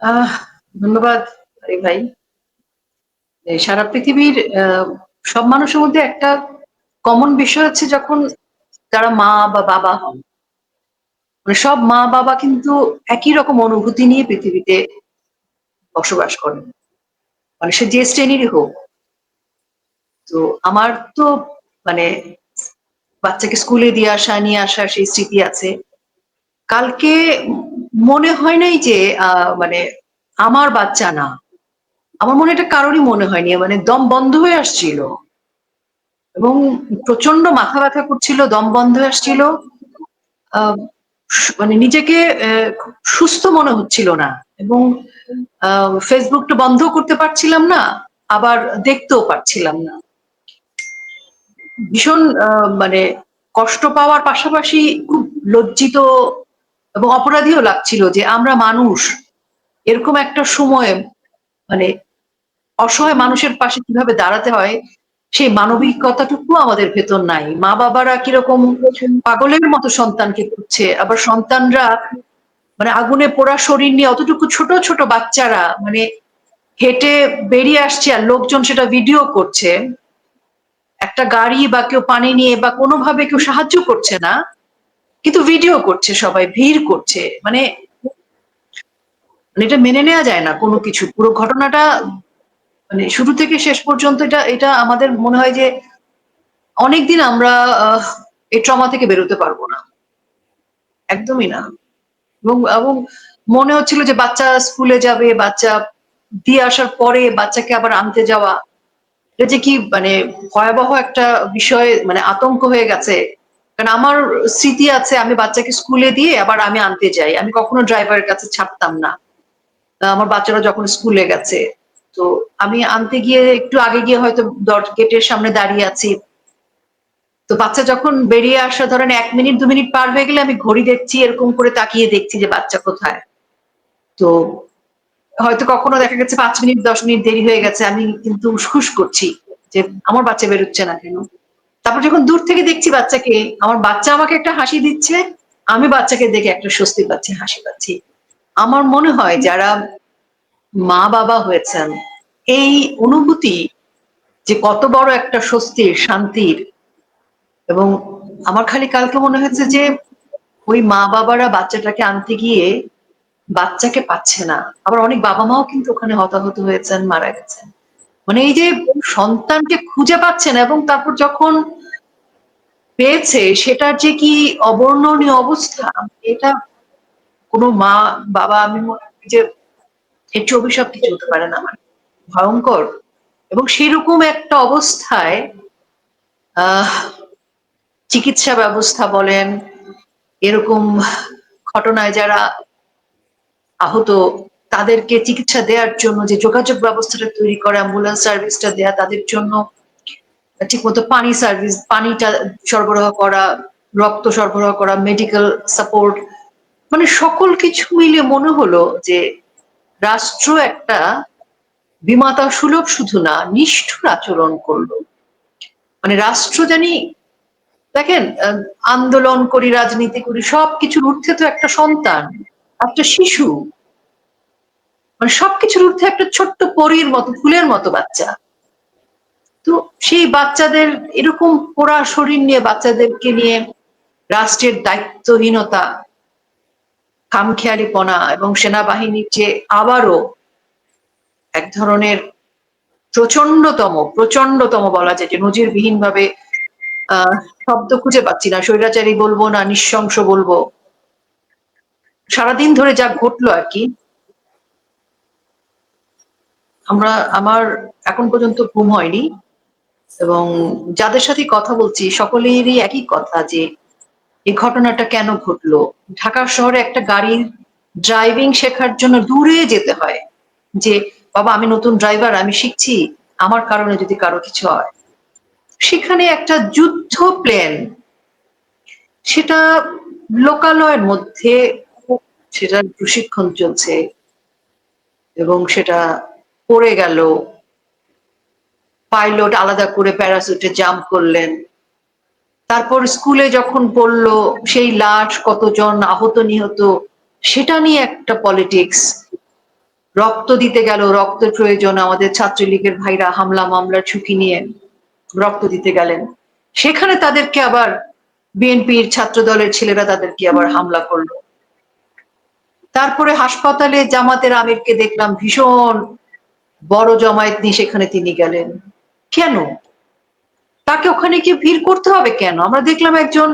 আহ ধন্যবাদ আরে ভাই। সারা পৃথিবীর সব মানুষের মধ্যে একটা কমন বিষয় হচ্ছে যখন তারা মা বা বাবা হন। মানে সব মা-বাবা কিন্তু একই রকম অনুভূতি নিয়ে পৃথিবীতে বসবাস করেন। মানে সে যে শ্রেণীরই হোক। তো আমার তো মানে বাচ্চাকে স্কুলে দিয়ে আসা, নিয়ে আসা সেই স্মৃতি আছে। কালকে মনে হয় নাই যে মানে আমার বাচ্চা না। আমার মনে হয় এটা কারোরই মনে হয়নি। মানে দম বন্ধ হয়ে আসছিল। এবং প্রচন্ড মাথা ব্যথা করছিল, দম বন্ধ হয়ে আসছিল। আ মানে নিজেকে খুব সুস্থ মনে হচ্ছিল না। এবং আ Facebook টা বন্ধও করতে পারছিলাম না, আবার দেখতেও পারছিলাম না। ভীষণ মানে কষ্ট পাওয়ার পাশাপাশি খুব লজ্জিত এবং অপরাধীও লাগছিল যে আমরা মানুষ। এরকম একটা সময়ে মানে অসহায় মানুষের পাশে কিভাবে দাঁড়াতে হয়, সেই মানবিকতাটুকুও আমাদের ভেতর নাই। মা-বাবারা কিরকম পাগলের মতো সন্তানকে খুঁজছে, আবার সন্তানরা মানে আগুনে পোড়া শরীর নিয়ে অতটুকু ছোট, ছোট বাচ্চারা মানে হেঁটে বেরিয়ে আসছে আর লোকজন সেটা ভিডিও করছে। একটা গাড়ি বা কেউ পানি নিয়ে বা কোনোভাবে কেউ সাহায্য করছে না। কিন্তু ভিডিও করছে সবাই, ভিড় করছে। মানে এটা মেনে নেয়া যায় না কোনো কিছু। পুরো ঘটনাটা মানে শুরু থেকে শেষ পর্যন্ত এটা এটা আমাদের মনে হয় যে অনেকদিন আমরা আহ এই ট্রমা থেকে বেরোতে পারব না। একদমই না। এবং মনে হচ্ছিল যে বাচ্চা স্কুলে যাবে, বাচ্চা দিয়ে আসার পরে বাচ্চাকে আবার আনতে যাওয়া। এটা যে কি মানে ভয়াবহ একটা বিষয়, মানে আতঙ্ক হয়ে গেছে। কারণ আমার স্মৃতি আছে আমি বাচ্চাকে স্কুলে দিয়ে আবার আমি আনতে যাই। আমি কখনো ড্রাইভারের কাছে ছাড়তাম না। আমার বাচ্চারা যখন স্কুলে গেছে। তো আমি আনতে গিয়ে একটু আগে গিয়ে হয়তো গেটের সামনে দাঁড়িয়ে আছি। তো বাচ্চা যখন বেরিয়ে আসা ধরেন ১ মিনিট ২ মিনিট পার হয়ে গেলে আমি ঘড়ি দেখছি, এরকম করে তাকিয়ে দেখছি যে বাচ্চা কোথায়। তো হয়তো কখনো দেখা গেছে ৫ মিনিট ১০ মিনিট দেরি হয়ে গেছে। আমি কিন্তু উসখুস করছি যে আমার বাচ্চা বেরোচ্ছে না কেন? তারপর যখন দূর থেকে দেখছি বাচ্চাকে, আমার বাচ্চা আমাকে একটা হাসি দিচ্ছে, আমি বাচ্চাকে দেখে একটা স্বস্তি পাচ্ছি, হাসি পাচ্ছি। আমার মনে হয় যারা মা-বাবা হয়েছেন, এই অনুভূতি যে কত বড় একটা স্বস্তির, শান্তির। এবং আমার খালি কালকে মনে হয়েছে যে ওই মা-বাবারা বাচ্চাটাকে আনতে গিয়ে বাচ্চাকে পাচ্ছে না। আবার অনেক বাবা-মাও কিন্তু ওখানে হতাহত হয়েছেন, মারা গেছেন। মানে এই যে সন্তানকে খুঁজে পাচ্ছে না এবং তারপর যখন পেয়েছে সেটার যে কি অবর্ণনীয় অবস্থা, এটা কোন মা-বাবা আমি মনে করি যে এর চেয়ে অভিশাপ কিছু হতে পারে না। মানে ভয়ংকর। এবং সেরকম একটা অবস্থায় আহ চিকিৎসা ব্যবস্থা বলেন, এরকম ঘটনায় যারা আহত তাদেরকে চিকিৎসা দেয়ার জন্য যে যোগাযোগ ব্যবস্থাটা তৈরি করা, অ্যাম্বুলেন্স সার্ভিসটা দেয়া, তাদের জন্য ঠিকমতো পানি সার্ভিস, পানিটা সরবরাহ করা, রক্ত সরবরাহ করা, মেডিকেল সাপোর্ট, মানে সকল কিছু মিলে মনে হলো যে রাষ্ট্র একটা বিমাতা সুলভ শুধু না, নিষ্ঠুর আচরণ করলো। মানে রাষ্ট্র জানি দেখেন আন্দোলন করি, রাজনীতি করি, সবকিছুর ঊর্ধ্বে তো একটা সন্তান, একটা শিশু। মানে সবকিছুর ঊর্ধ্বে একটা ছোট্ট পরীর মতো, ফুলের মতো বাচ্চা। তো সেই বাচ্চাদের এরকম পোড়া শরীর নিয়ে বাচ্চাদেরকে নিয়ে রাষ্ট্রের দায়িত্বহীনতা, খামখেয়ালিপনা এবং সেনাবাহিনীর যে আবারও এক ধরনের প্রচন্ডতম বলা যায় যে নজিরবিহীনভাবে আ শব্দ খুঁজে পাচ্ছি না। স্বৈরাচারী বলবো না নৃশংস বলবো। সারাদিন ধরে যা ঘটলো আরকি, আমার এখন পর্যন্ত ঘুম হয়নি এবং যাদের সাথেই কথা বলছি সকলেরই একই কথা যে এই ঘটনাটা কেন ঘটলো? ঢাকা শহরে একটা গাড়ির ড্রাইভিং শেখার জন্য দূরে যেতে হয়। যে বাবা আমি নতুন ড্রাইভার, আমি শিখছি। আমার কারণে যদি কারো কিছু হয়। সেখানে একটা যুদ্ধ প্লেন সেটা লোকালয়ের মধ্যে সেটার প্রশিক্ষণ চলছে এবং সেটা পড়ে গেল। পাইলট আলাদা করে প্যারাসুটে জাম্প করলেন। তারপর স্কুলে যখন পড়ল সেই লাশ কতজন আহত নিহত সেটা নিয়ে একটা পলিটিক্স। রক্ত দিতে গেল, রক্তের প্রয়োজন, আমাদের ছাত্রলীগের ভাইরা হামলা মামলার ঝুঁকি নিয়ে রক্ত দিতে গেলেন, সেখানে তাদেরকে আবার বিএনপির ছাত্র দলের ছেলেরা তাদেরকে আবার হামলা করলো। তারপরে হাসপাতালে জামাতের আমিরকে দেখলাম ভীষণ বড় জমায়েত নিয়ে সেখানে তিনি গেলেন। কেন? তাকে ওখানে গিয়ে ভিড় করতে হবে কেন? আমরা দেখলাম একজন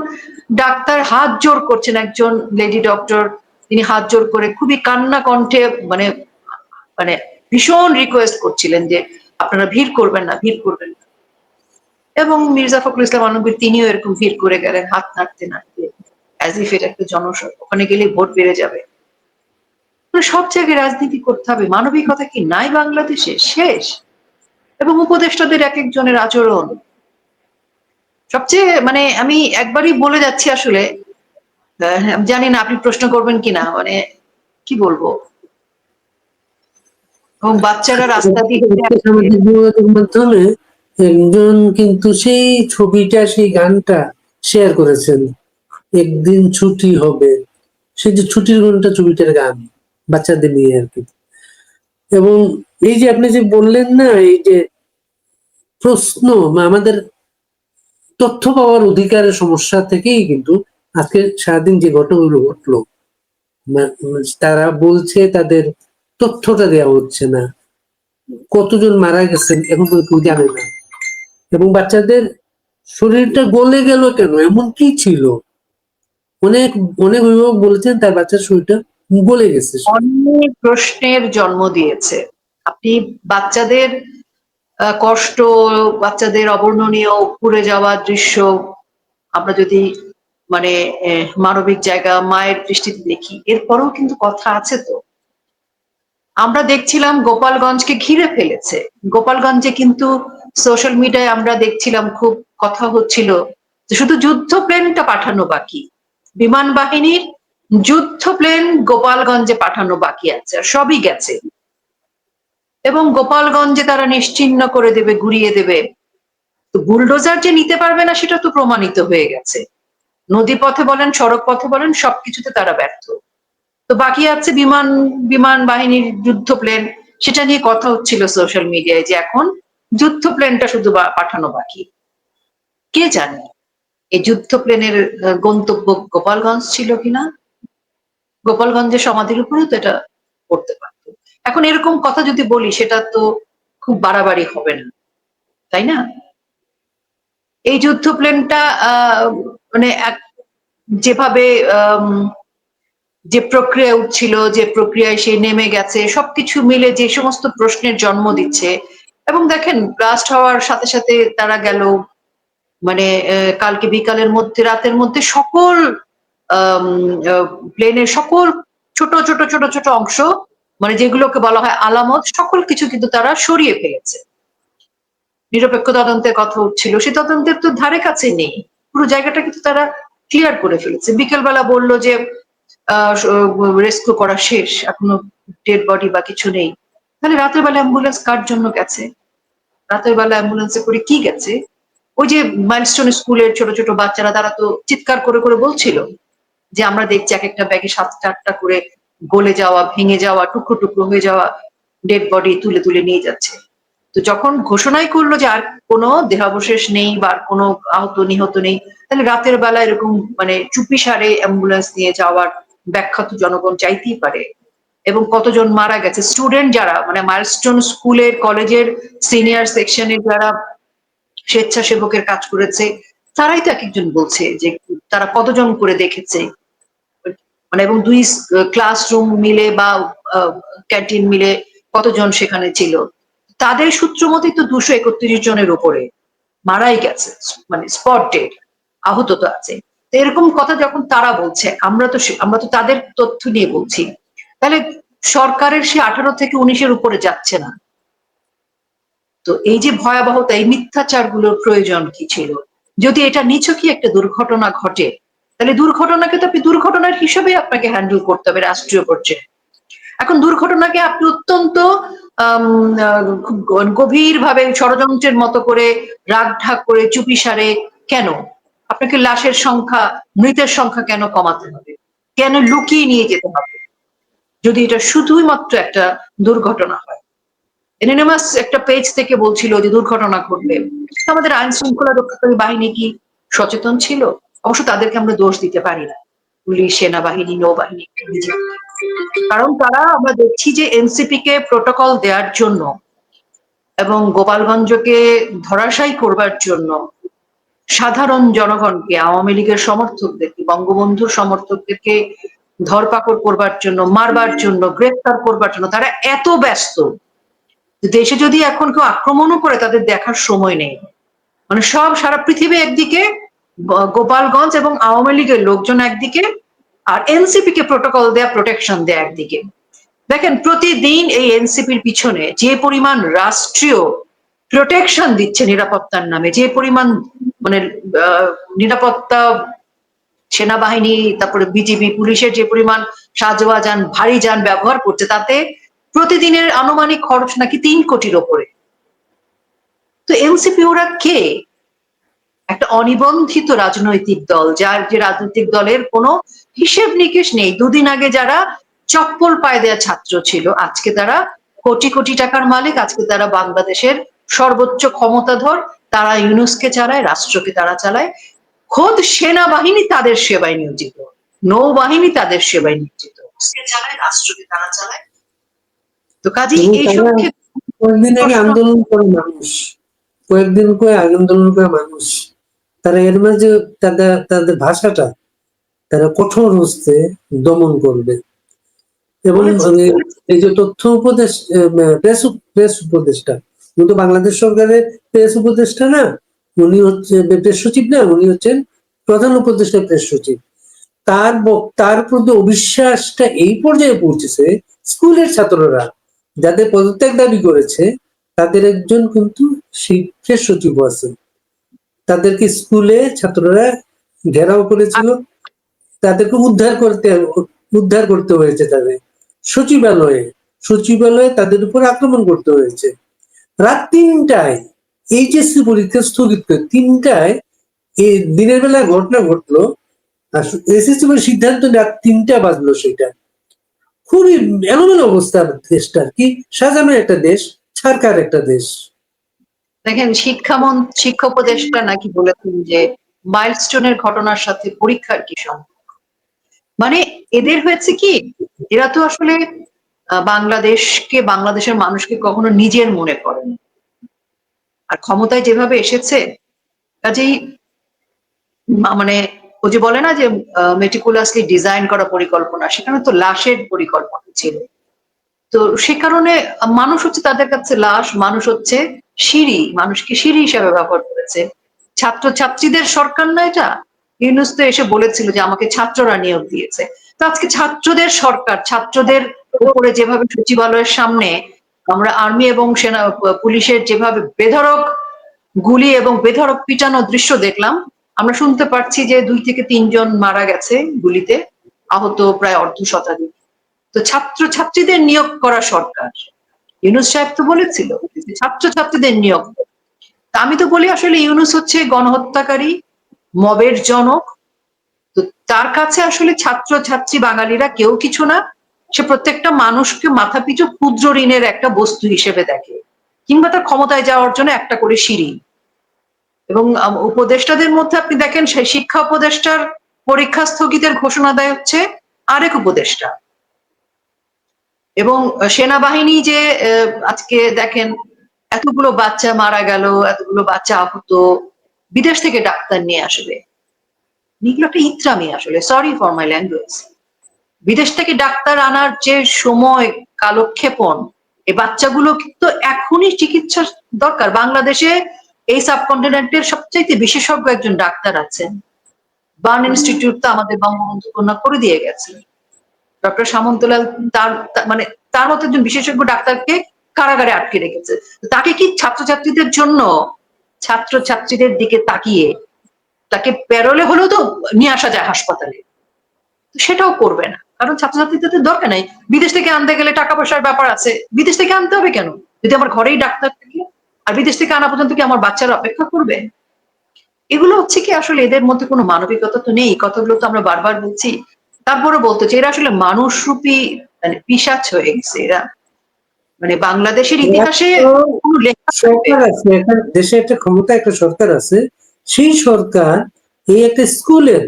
ডাক্তার হাত জোড় করছেন, একজন লেডি ডক্টর, তিনি হাত জোড় করে খুবই কান্না কণ্ঠে মানে মানে ভীষণ রিকোয়েস্ট করছিলেন যে আপনারা ভিড় করবেন না, ভিড় করবেন না। এবং মির্জা ফখরুল ইসলাম আলমগীর তিনিও এরকম ভিড় করে গেলেন হাত নাড়তে নাড়তে, অ্যাজ ইফ এটা একটা জনসভা, ওখানে গেলে ভোট বেড়ে যাবে। সব জায়গায় রাজনীতি করতে হবে, মানবিকতা কি নাই বাংলাদেশে? শেষ। এবং উপদেষ্টাদের এক একজনের আচরণ সবচেয়ে মানে আমি একবারই বলে যাচ্ছি আসলে, জানি না আপনি প্রশ্ন করবেন কিনা, মানে কি বলবো, এবং বাচ্চারা রাস্তা দিয়ে সামাজিক যোগাযোগ মাধ্যমে একজন কিন্তু সেই ছবিটা, সেই গানটা শেয়ার করেছেন, একদিন ছুটি হবে, সেই যে ছুটির ঘন্টা ছবিটার গান, বাচ্চাদের নিয়ে আর কি। এবং এই যে আপনি যে বললেন না, এই যে প্রশ্ন আমাদের তথ্য পাওয়ার অধিকারের সমস্যা থেকেই কিন্তু আজকে সারাদিন যে ঘটনাগুলো ঘটলো, তারা বলছে তাদের তথ্যটা দেওয়া হচ্ছে না, কতজন মারা গেছেন এখন পর্যন্ত কেউ জানে না, এবং বাচ্চাদের শরীরটা গলে গেল কেন, এমন কি ছিল? অনেক অনেক অভিভাবক বলেছেন তার বাচ্চার শরীরটা গলে গেছে। অনেক প্রশ্নের জন্ম দিয়েছে। আপনি বাচ্চাদের কষ্ট, বাচ্চাদের অবর্ণনীয় পুড়ে যাওয়া দৃশ্য আমরা যদি মানে মানবিক জায়গা মায়ের দৃষ্টিতে দেখি, এরপরেও কিন্তু কথা আছে তো। আমরা দেখছিলাম গোপালগঞ্জকে ঘিরে ফেলেছে। গোপালগঞ্জে কিন্তু সোশ্যাল মিডিয়ায় আমরা দেখছিলাম খুব কথা হচ্ছিল যে শুধু যুদ্ধ প্লেনটা পাঠানো বাকি, বিমান বাহিনীর যুদ্ধ প্লেন গোপালগঞ্জে পাঠানো বাকি আছে, আর সবই গেছে। এবং গোপালগঞ্জে তারা নিশ্চিহ্ন করে দেবে, গুড়িয়ে দেবে। তো বুলডোজার যে নিতে পারবে না সেটা তো প্রমাণিত হয়ে গেছে। নদী পথে বলেন, সড়ক পথে বলেন, সবকিছুতে তারা ব্যর্থ। তো বাকি আছে বিমান, বিমান বাহিনীর যুদ্ধ প্লেন, সেটা নিয়ে কথা হচ্ছিল সোশ্যাল মিডিয়ায় যে এখন যুদ্ধ প্লেনটা শুধু পাঠানো বাকি। কে জানে এই যুদ্ধ প্লেনের গন্তব্য গোপালগঞ্জ ছিল কিনা? গোপালগঞ্জের সমাধির উপরেও তো এটা করতে পারতো। এখন এরকম কথা যদি বলি সেটা তো খুব বাড়াবাড়ি হবে না, তাই না? এই যুদ্ধ প্লেনটা মানে যেভাবে যে প্রক্রিয়া উঠছিল, যে প্রক্রিয়ায় সে নেমে গেছে, সবকিছু মিলে যে সমস্ত প্রশ্নের জন্ম দিচ্ছে। এবং দেখেন ব্লাস্ট হওয়ার সাথে সাথে তারা গেল মানে কালকে বিকালের মধ্যে, রাতের মধ্যে সকল প্লেনের সকল ছোট ছোট ছোট ছোট অংশ, মানে যেগুলোকে বলা হয় আলামত, সকল কিছু কিন্তু তারা সরিয়ে ফেলেছে। নিরপেক্ষ তদন্তের কথা উঠছিল, সেই তদন্তের তো ধারে কাছে নেই, পুরো জায়গাটা কিন্তু তারা ক্লিয়ার করে ফেলেছে। বিকেলবেলা বললো যে রেস্কিউ করা শেষ, এখনো ডেড বডি বা কিছু নেই। তাহলে রাতের বেলা অ্যাম্বুলেন্স কার জন্য গেছে? রাতের বেলা অ্যাম্বুলেন্সে করে কি গেছে? ওই যে মাইলস্টোন স্কুলের ছোট ছোট বাচ্চারা, তারা তো চিৎকার করে করে বলছিল যে আমরা দেখছি এক একটা ব্যাগে 7টা 8টা করে গলে যাওয়া, ভেঙে যাওয়া, টুকরো টুকরো হয়ে যাওয়া ডেড বডি তুলে তুলে নিয়ে যাচ্ছে। তো যখন ঘোষণাই করলো যে আর কোনো দেহাবশেষ নেই বা আর কোনো আহত নিহত নেই, তাহলে রাতের বেলা এরকম মানে চুপি সারে অ্যাম্বুলেন্স নিয়ে যাওয়ার ব্যাখ্যা তো জনগণ চাইতেই পারে। এবং কতজন মারা গেছে, স্টুডেন্ট যারা মানে মাইলস্টোন স্কুলের কলেজের সিনিয়র সেকশনের যারা স্বেচ্ছাসেবকের কাজ করেছে, তারাই তো এক একজন বলছে যে তারা কতজন করে দেখেছে, মানে এবং 2 ক্লাসরুম মিলে বা ক্যান্টিন মিলে কতজন সেখানে ছিল। তাদের সূত্র মতেই তো 231 জনের উপরে মারাই গেছে, মানে স্পট ডেড, আহত তো আছে। তো এরকম কথা যখন তারা বলছে, আমরা তো তাদের তথ্য নিয়ে বলছি, তাহলে সরকারের সে 18 থেকে 19-এর উপরে যাচ্ছে না। তো এই যে ভয়াবহতা, এই মিথ্যাচারগুলোর প্রয়োজন কি ছিল? যদি এটা নিছকই একটা দুর্ঘটনা ঘটে, তাহলে দুর্ঘটনাকে তো আপনি দুর্ঘটনার হিসেবে আপনাকে হ্যান্ডেল করতে হবে রাষ্ট্রীয় পর্যায়ে। এখন দুর্ঘটনাকে আপনি অত্যন্ত খুব গভীর ভাবে ষড়যন্ত্রের মতো করে রাগঢাক করে চুপিসারে কেন? আপনাকে লাশের সংখ্যা, মৃতের সংখ্যা কেন কমাতে হবে? কেন লুকিয়ে নিয়ে যেতে হবে? যদি এটা শুধুই মাত্র একটা দুর্ঘটনা হয়। এনএনএমএস একটা পেজ থেকে বলছিল যে দুর্ঘটনা ঘটলে আমাদের আইন শৃঙ্খলা রক্ষাকারী বাহিনী কি সচেতন ছিল? অবশ্য তাদেরকে আমরা দোষ দিতে পারি না, পুলিশ, সেনাবাহিনী, নৌবাহিনী, কারণ তারা আমরা দেখছি যে এনসিপি কে প্রোটোকল দেওয়ার জন্য এবং গোপালগঞ্জকে ধরাশায়ী করবার জন্য সাধারণ জনগণকে, আওয়ামী লীগের সমর্থকদেরকে, বঙ্গবন্ধুর সমর্থকদেরকে ধরপাকড় করবার জন্য, মারবার জন্য, গ্রেফতার করবার জন্য তারা এত ব্যস্ত, দেশে যদি এখন কেউ আক্রমণও করে তাদের দেখার সময় নেই। মানে সব সারা পৃথিবী একদিকে, গোপালগঞ্জ এবং আওয়ামী লীগের লোকজন একদিকে, আর এনসিপি কে প্রোটোকল দেয়া, প্রোটেকশন দেয়া একদিকে। দেখেন প্রতিদিন এই এনসিপির পিছনে যে পরিমাণ রাষ্ট্রীয় প্রোটেকশন দিচ্ছে নিরাপত্তার নামে, যে পরিমাণ মানে নিরাপত্তা সেনাবাহিনী, তারপরে বিজিবি, পুলিশের যে পরিমাণ সাজোয়া যান, ভারী যান ব্যবহার করছে, তাতে প্রতিদিনের আনুমানিক খরচ নাকি 3 কোটির ওপরে। তো এনসিপি ওরা কে? একটা অনিবন্ধিত রাজনৈতিক দল, যার যে রাজনৈতিক দলের কোনো হিসেব নিকেশ নেই। দুদিন আগে যারা চপ্পল পায়ে দেয়া ছাত্র ছিল, আজকে তারা কোটি কোটি টাকার মালিক, আজকে তারা বাংলাদেশের সর্বোচ্চ ক্ষমতাধর, তারা ইউনুসকে চালায়, রাষ্ট্রকে তারা চালায়। খোদ সেনাবাহিনী তাদের সেবায় নিয়োজিত, নৌবাহিনী তাদের সেবায় নিয়োজিত, চালায়, রাষ্ট্রকে তারা চালায়। তো কাজেই এবং এইসব তারা কয়েকদিন আগে প্রশ্ন আন্দোলন করে মানুষ, কয়েকদিন করে আন্দোলন করে মানুষ, তারা এর মাঝে তাদের তাদের ভাষাটা তারা কঠোর হস্তে দমন করবে। এবং বলেছে। এই যে তথ্য উপদেশ, প্রেস প্রেস উপদেষ্টা, কিন্তু বাংলাদেশ সরকারের প্রেস উপদেষ্টা না, উনি হচ্ছে প্রেস সচিব না, উনি হচ্ছেন প্রধান উপদেষ্টা প্রেস সচিব। তার প্রতি অবিশ্বাসটা এই পর্যায়ে পৌঁছেছে, স্কুলের ছাত্ররা যাদের পদত্যাগ দাবি করেছে তাদের একজন কিন্তু সেই প্রেস সচিব আছে। তাদেরকে স্কুলে ছাত্ররা ঘেরাও করেছিল, তাদেরকে উদ্ধার করতে হয়েছে। তাদের সচিবালয়ে তাদের উপর আক্রমণ করতে হয়েছে। রাত 3টায় এইচএসসি পরীক্ষা স্থগিত করে 3টায় এই দিনের বেলায় ঘটনা ঘটলো, আর এসএসসি সিদ্ধান্ত রাত 3টা বাজলো। সেটা খুবই এলোমেলো অবস্থা দেশটার, কি সাজানো একটা দেশ, সরকার একটা দেশ। দেখেন শিক্ষা উপদেষ্টা নাকি বলেছেন যে মাইলস্টোনের ঘটনার সাথে পরীক্ষার কি সম্পর্ক। মানে এদের হয়েছে কি, এরা তো আসলে বাংলাদেশকে, বাংলাদেশের মানুষকে কখনো নিজের মনে করেন, আর ক্ষমতায় যেভাবে এসেছে কাজেই মানে ও যে বলে না যে মেটিকুলাসলি ডিজাইন করা পরিকল্পনা, সেখানে তো লাশের পরিকল্পনা ছিল। তো সে কারণে মানুষ হচ্ছে তাদের কাছে লাশ, মানুষ হচ্ছে সিঁড়ি, মানুষকে সিঁড়ি হিসাবে ব্যবহার করেছে। ছাত্র ছাত্রীদের সরকার না এটা, ইউনূস তো এসে বলেছিল যে আমাকে ছাত্ররা নিয়োগ দিয়েছে। তো আজকে ছাত্রদের সরকার, ছাত্রদের উপরে যেভাবে সচিবালয়ের সামনে আমরা আর্মি এবং সেনা পুলিশের যেভাবে বেধড়ক গুলি এবং বেধড়ক পিটানো দৃশ্য দেখলাম, আমরা শুনতে পাচ্ছি যে 2 থেকে 3 জন মারা গেছে গুলিতে, আহত প্রায় অর্ধ শতাধিক। তো ছাত্র ছাত্রীদের নিয়োগ করা সরকার, ইউনূস সাহেব তো বলেছিল ছাত্র ছাত্রীদের নিয়োগ। তা আমি তো বলি আসলে ইউনূস হচ্ছে গণহত্যাকারী, মবের জনক। তো তার কাছে আসলে ছাত্র ছাত্রী বাঙালিরা কেউ কিছু না, সে প্রত্যেকটা মানুষকে মাথাপিছু ক্ষুদ্র ঋণের একটা বস্তু হিসেবে দেখে, কিংবা তার ক্ষমতায় যাওয়ার জন্য একটা করে সিঁড়ি। এবং উপদেষ্টাদের মধ্যে আপনি দেখেন সেই শিক্ষা উপদেষ্টার পরীক্ষা স্থগিতের ঘোষণা দেয় হচ্ছে আরেক উপদেষ্টা। এবং সেনাবাহিনী যে আজকে দেখেন এতগুলো বাচ্চা মারা গেল, এতগুলো বাচ্চা আহত, বিদেশ থেকে ডাক্তার নিয়ে আসবে, এগুলো একটা ইত্রামি আসলে, সরি ফর মাই ল্যাঙ্গুয়েজ। বিদেশ থেকে ডাক্তার আনার যে সময় কালক্ষেপণ, এই বাচ্চাগুলো কিন্তু এখনই চিকিৎসার দরকার। বাংলাদেশে এই সাবকন্টিনেন্টের সবচাইতে বিশেষজ্ঞ একজন ডাক্তার আছেন, বার্ন ইনস্টিটিউট তো আমাদের বঙ্গবন্ধু কন্যা করে দিয়ে গেছে, ডক্টর সামন্তলাল। মানে তার মতো একজন বিশেষজ্ঞ ডাক্তারকে কারাগারে আটকে রেখেছে। তাকে কি ছাত্রছাত্রীদের জন্য, ছাত্রছাত্রীদের দিকে তাকিয়ে তাকে প্যারোলে হলেও তো নিয়ে আসা যায় হাসপাতালে, সেটাও করবে না, কারণ ছাত্রছাত্রীদের দরকার নাই। বিদেশ থেকে আনতে গেলে টাকা পয়সার ব্যাপার আছে, বিদেশ থেকে আনতে হবে কেন যদি আমার ঘরেই ডাক্তার থাকে? আর বিদেশ থেকে আনা পর্যন্ত কি আমার বাচ্চারা অপেক্ষা করবে? এগুলো হচ্ছে কি আসলে এদের মধ্যে কোনো মানবিকতা তো নেই, কথাগুলো তো আমরা বারবার বলছি। তারপরে বলতে চাই এরা আসলে মানুষরূপী মানে পিশাচ হয়ে গেছে এরা। মানে বাংলাদেশের ইতিহাসে কোনো লেখা থাকবে সরকার আছে, এখন দেশে একটা ক্ষমতা, একটা সরকার আছে, সেই সরকার এই একটা স্কুলের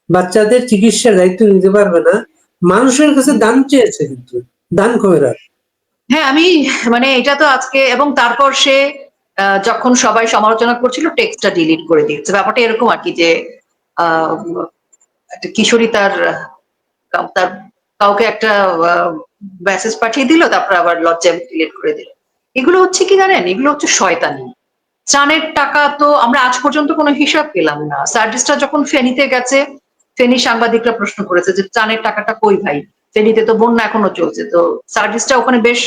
বাচ্চাদের চিকিৎসার দায়িত্ব নিতে পারবে না, মানুষের কাছে দান চেয়েছে, কিন্তু দান খয়রাত। হ্যাঁ আমি মানে এটা তো আজকে, এবং তারপর সে যখন সবাই সমালোচনা করছিল টেক্সটটা ডিলিট করে দিয়েছে। ব্যাপারটা এরকম আর কি যে আহ, একটা কিশোরী তার তার কাউকে একটা মেসেজ পাঠিয়ে দিল, তারপর আবার লজ্জায় ডিলিট করে দিল। এগুলো হচ্ছে কি জানেন, এগুলো হচ্ছে শয়তানি। ত্রাণের টাকা তো আমরা আজ পর্যন্ত কোনো হিসাব পেলাম না। সার্জিসটা যখন ফেনীতে গেছে, ফেনী সাংবাদিকরা প্রশ্ন করেছে যে ত্রাণের টাকাটা কই ভাই, ফেনীতে তো বন্যা এখনো চলছে। তো সার্জিসটা ওখানে বেশ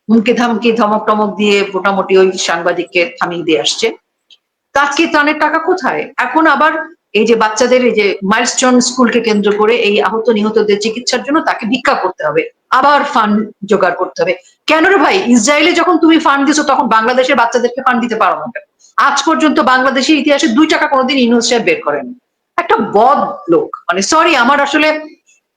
হুমকি ধামকি ধমক টমক দিয়ে মোটামুটি ওই সাংবাদিককে থামিয়ে দিয়ে আসছে। তাকে ত্রাণের টাকা কোথায় এখন আবার? এই যে বাচ্চাদের এই যে মাইলস্টোন স্কুলকে কেন্দ্র করে এই আহত নিহতদের চিকিৎসার জন্য তাকে ভিক্ষা করতে হবে, আবার ফান্ড জোগাড় করতে হবে। কেন রে ভাই, ইসরায়েলে যখন তুমি ফান্ড দিছো তখন বাংলাদেশের বাচ্চাদেরকে ফান্ড দিতে পারো না কেন? আজ পর্যন্ত বাংলাদেশের ইতিহাসে 2 টাকা কোনোদিন ইউনূস সাহেব বের করেন। একটা বদ লোক, মানে সরি আমার আসলে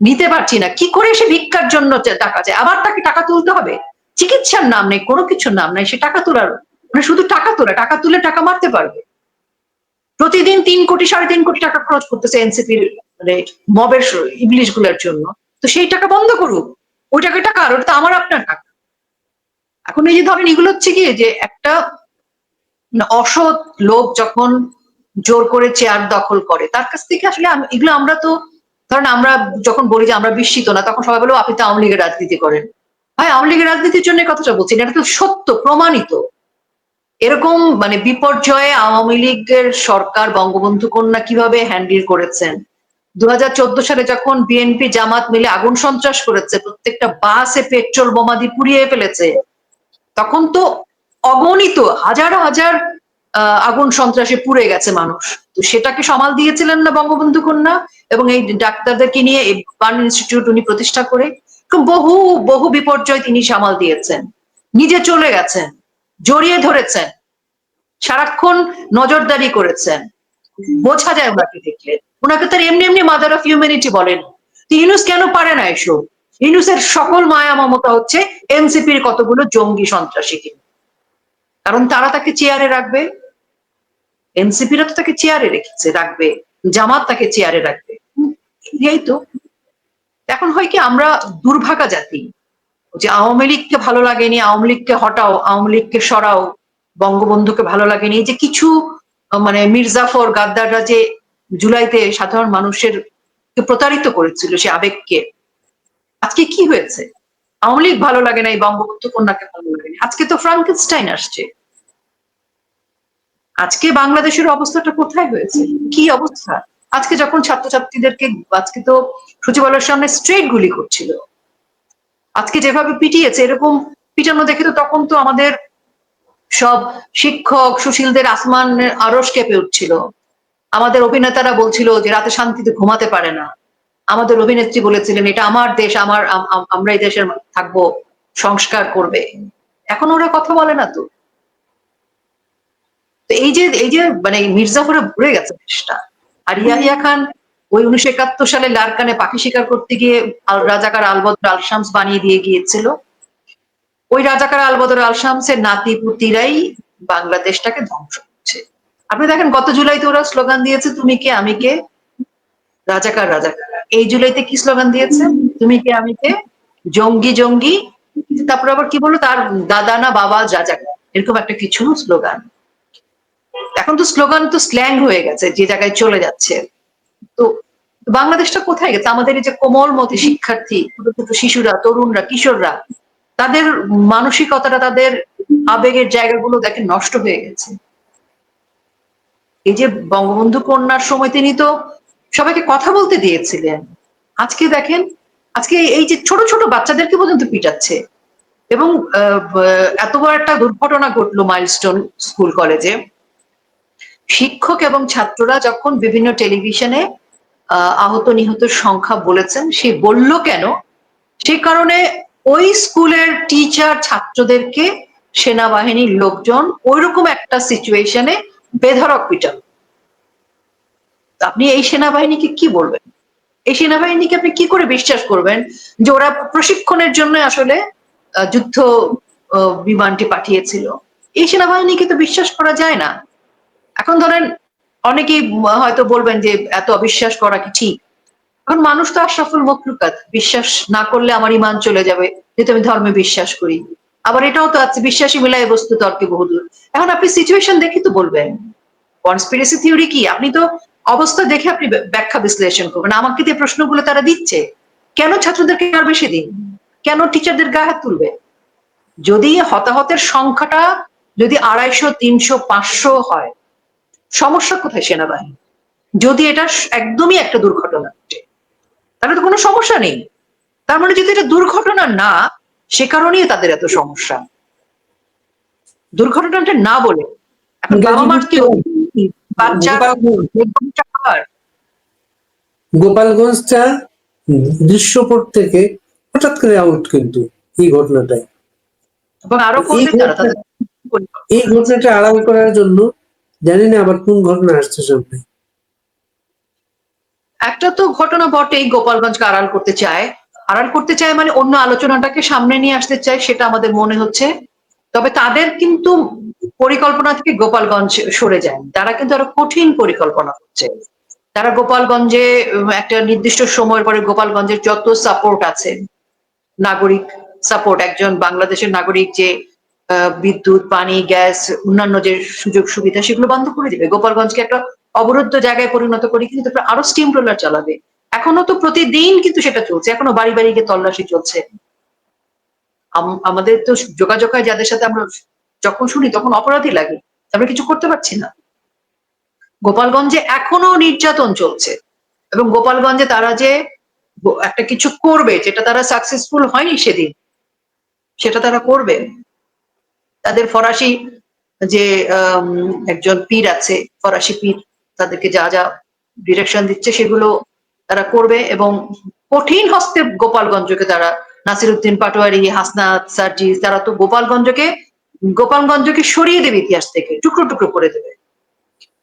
নিতে পারছি না, কি করে সে ভিক্ষার জন্য টাকা চায়, আবার তাকে টাকা তুলতে হবে? চিকিৎসার নাম নেই, কোনো কিছুর নাম নেই, সে টাকা তোলার মানে শুধু টাকা তোলা, টাকা তুলে টাকা মারতে পারবে। প্রতিদিন 3 কোটি 3.5 কোটি টাকা খরচ করতেছে এনসিপির মানে মবের ইংলিশ গুলার জন্য। তো সেই টাকা বন্ধ করুক, ওই টাকাটা কার? ওটা তো আমার আপনার টাকা। এখন এই যে ধরেন এগুলো হচ্ছে কি যে একটা অসৎ লোক যখন জোর করে চেয়ার দখল করে তার কাছ থেকে আসলে এগুলো আমরা তো ধরেন আমরা যখন বলি যে আমরা বিস্মিত না, তখন সবাই বলো আপনি তো আওয়ামী লীগের রাজনীতি করেন। ভাই আওয়ামী লীগের রাজনীতির জন্য কথাটা বলছি না, এটা তো সত্য প্রমাণিত। এরকম মানে বিপর্যয়ে আওয়ামী লীগের সরকার বঙ্গবন্ধু কন্যা কিভাবে হ্যান্ডেল করেছেন। 2014 সালে যখন বিএনপি জামাত মিলে আগুন সন্ত্রাস করেছে, প্রত্যেকটা বাসে পেট্রোল বোমা দিয়ে পুড়িয়ে ফেলেছে, তখন তো অগণিত হাজার হাজার আগুন সন্ত্রাসে পুড়ে গেছে মানুষ। তো সেটাকে সামাল দিয়েছিলেন না বঙ্গবন্ধু কন্যা, এবং এই ডাক্তারদেরকে নিয়ে এই বার্ন ইনস্টিটিউট উনি প্রতিষ্ঠা করে বহু বহু বিপর্যয় তিনি সামাল দিয়েছেন। নিজে চলে গেছেন, জড়িয়ে ধরেছেন, সারাক্ষণ নজরদারি করেছেন, বোঝা যায় ওনাকে দেখলে। ওনাকে তার এমনি এমনি মাদার অফ হিউম্যানিটি বলেন। তো ইউনূস কেন পারে না এসব? ইউনূসের সকল মায়া মমতা হচ্ছে এনসিপির কতগুলো জঙ্গি সন্ত্রাসীকে, কারণ তারা তাকে চেয়ারে রাখবে। এনসিপিরা তো তাকে চেয়ারে রেখেছে, রাখবে, জামাত তাকে চেয়ারে রাখবে। এই তো এখন হয় কি, আমরা দুর্ভাগা জাতি যে আওয়ামী লীগকে ভালো লাগেনি, আওয়ামী লীগকে হটাও, আওয়ামী লীগকে সরাও, বঙ্গবন্ধুকে ভালো লাগেনি, এই যে কিছু মানে মির্জাফর গাদ্দাররা যে জুলাইতে সাধারণ মানুষের প্রতারিত করেছিল সে আবেগকে, আজকে কি হয়েছে? আওয়ামী লীগ ভালো লাগে না, এই বঙ্গবন্ধু কন্যাকে ভালো লাগেনি, আজকে তো ফ্রাঙ্কেনস্টাইন আসছে। আজকে বাংলাদেশের অবস্থাটা কোথায় হয়েছে, কি অবস্থা? আজকে যখন ছাত্রছাত্রীদেরকে আজকে তো সচিবালয়ের সামনে স্ট্রেট গুলি করছিল, আজকে যেভাবে পিটিয়েছে, এরকম পিটানো দেখে তো তখন তো আমাদের সব শিক্ষক সুশীলদের আসমান আরশ কেঁপে উঠছিল। আমাদের অভিনেতারা বলছিল যে রাতে শান্তিতে ঘুমাতে পারে না। আমাদের অভিনেত্রী বলেছিলেন এটা আমার দেশ, আমরা এই দেশের থাকবো, সংস্কার করবে। এখন ওরা কথা বলে না তো। তো এই যে মানে মির্জাফরে ভরে গেছে দেশটা। আর ইয়াহিয়া খান ওই 1971 সালে লারকানে পাখি শিকার করতে গিয়ে রাজাকার আলবদর আল শামস বানিয়ে দিয়ে গিয়েছিল। ওই রাজাকার আলবদর আল শামসের নাতি পুতিরাই বাংলাদেশটাকে ধ্বংস করছে। আপনি দেখেন গত জুলাইতে ওরা স্লোগান দিয়েছে তুমি কে আমি কে, রাজাকার রাজাকার। এই জুলাইতে কি স্লোগান দিয়েছে? তুমি কে আমি কে, জঙ্গি জঙ্গি। তারপর আবার কি বললো, তার দাদা না বাবা রাজাকার, এরকম একটা কিছু স্লোগান। এখন তো স্লোগান তো স্ল্যাং হয়ে গেছে, যে জায়গায় চলে যাচ্ছে। তো বাংলাদেশটা কোথায় গেছে? আমাদের এই যে কোমলমতি শিক্ষার্থী, ছোট ছোট শিশুরা, তরুণরা, কিশোররা, তাদের মানসিকতাটা, তাদের আবেগের জায়গাগুলো দেখেন নষ্ট হয়ে গেছে। এই যে বঙ্গবন্ধু কন্যার সময় তিনি তো সবাইকে কথা বলতে দিয়েছিলেন, আজকে দেখেন, আজকে এই যে ছোট ছোট বাচ্চাদেরকে পর্যন্ত পিটাচ্ছে। এবং এত বড় একটা দুর্ঘটনা ঘটলো মাইলস্টোন স্কুল কলেজে, শিক্ষক এবং ছাত্ররা যখন বিভিন্ন টেলিভিশনে আহত নিহতের সংখ্যা বলেছেন, সে বলল কেন? সেই কারণে ওই স্কুলের টিচার ছাত্রদেরকে সেনাবাহিনীর লোকজন ওইরকম একটা সিচুয়েশনে বেধড়ক পিটান। আপনি এই সেনাবাহিনীকে কি বলবেন? এই সেনাবাহিনীকে আপনি কি করে বিশ্বাস করবেন যে ওরা প্রশিক্ষণের জন্য আসলে যুদ্ধ বিমানটি পাঠিয়েছিল? এই সেনাবাহিনীকে তো বিশ্বাস করা যায় না। এখন ধরেন অনেকেই হয়তো বলবেন যে এত অবিশ্বাস করা কি ঠিক? এখন মানুষ তো আশরাফুল মখলুকাত, বিশ্বাস না করলে আমার ইমান চলে যাবে, যেহেতু আমি ধর্মে বিশ্বাস করি। আবার এটাও তো আছে, বিশ্বাসী মিলায় বস্তু তর্কে বহুদূর। এখন আপনি সিচুয়েশন দেখে তো বলবেন। কনস্পিরেসি থিওরি কি? আপনি তো অবস্থা দেখে আপনি ব্যাখ্যা বিশ্লেষণ করবেন। আমাকে দিয়ে প্রশ্নগুলো তারা দিচ্ছে, কেন ছাত্রদেরকে আর বেশি দিন? কেন টিচারদের গায়ে হাত তুলবে? যদি হতাহতের সংখ্যাটা যদি 250, 300, 500 হয়, সমস্যা কোথায় সেনাবাহিনী? যদি এটা একদমই একটা দুর্ঘটনা ঘটে, তাহলে তো কোনো সমস্যা নেই। তার মানে যদি এটা দুর্ঘটনা না, সে কারণেই তাদের এত সমস্যা। দুর্ঘটনাটা না বলে এখন বাবা মার কি বাচ্চার খাবার গোপালগঞ্জটা দৃশ্যপট থেকে হঠাৎ করে আউট কিন্তু এই ঘটনাটায়। এবং আরো এই করবে তারা তাদের এই ঘটনাটা আড়াল করার জন্য জানি না আবার কোন ঘটনা আসছে সামনে। একটা তো ঘটনা বটেই, গোপালগঞ্জকে আড়াল করতে চায়। আড়াল করতে চায় মানে অন্য আলোচনাটাকে সামনে নিয়ে আসতে চায়, সেটা আমাদের মনে হচ্ছে। তবে তাদের কিন্তু পরিকল্পনা থেকে গোপালগঞ্জ সরে যায়, তারা কিন্তু আরো কঠিন পরিকল্পনা করছে। তারা গোপালগঞ্জে একটা নির্দিষ্ট সময়ের পরে গোপালগঞ্জের যত সাপোর্ট আছে, নাগরিক সাপোর্ট, একজন বাংলাদেশের নাগরিক যে বিদ্যুৎ, পানি, গ্যাস, অন্যান্য যে সুযোগ সুবিধা, সেগুলো বন্ধ করে দিবে। গোপালগঞ্জকে একটা অবরুদ্ধ জায়গায় পরিণত করে কিন্তু আরো স্টিম রোলার চালাবে। এখনো তো প্রতিদিন কিন্তু সেটা চলছে, এখনো বাড়ি বাড়ি গিয়ে তল্লাশি চলছে। আমাদের তো যোগাযোগ হয় যাদের সাথে, আমরা যখন শুনি তখন অপরাধী লাগে, আমরা কিছু করতে পারছি না। গোপালগঞ্জে এখনো নির্যাতন চলছে, এবং গোপালগঞ্জে তারা যে একটা কিছু করবে, যেটা তারা সাকসেসফুল হয়নি সেদিন, সেটা তারা করবে। তাদের ফরাসি যে একজন পীর আছে, ফরাসি পীর তাদেরকে যা যা ডিরেকশন দিচ্ছে সেগুলো তারা করবে, এবং কঠিন হস্তে গোপালগঞ্জকে তারা, নাসিরউদ্দিন পাটোয়ারি, হাসনাত সার্জিস, তারা তো গোপালগঞ্জকে সরিয়ে দেবে ইতিহাস থেকে, টুকরো টুকরো করে দেবে।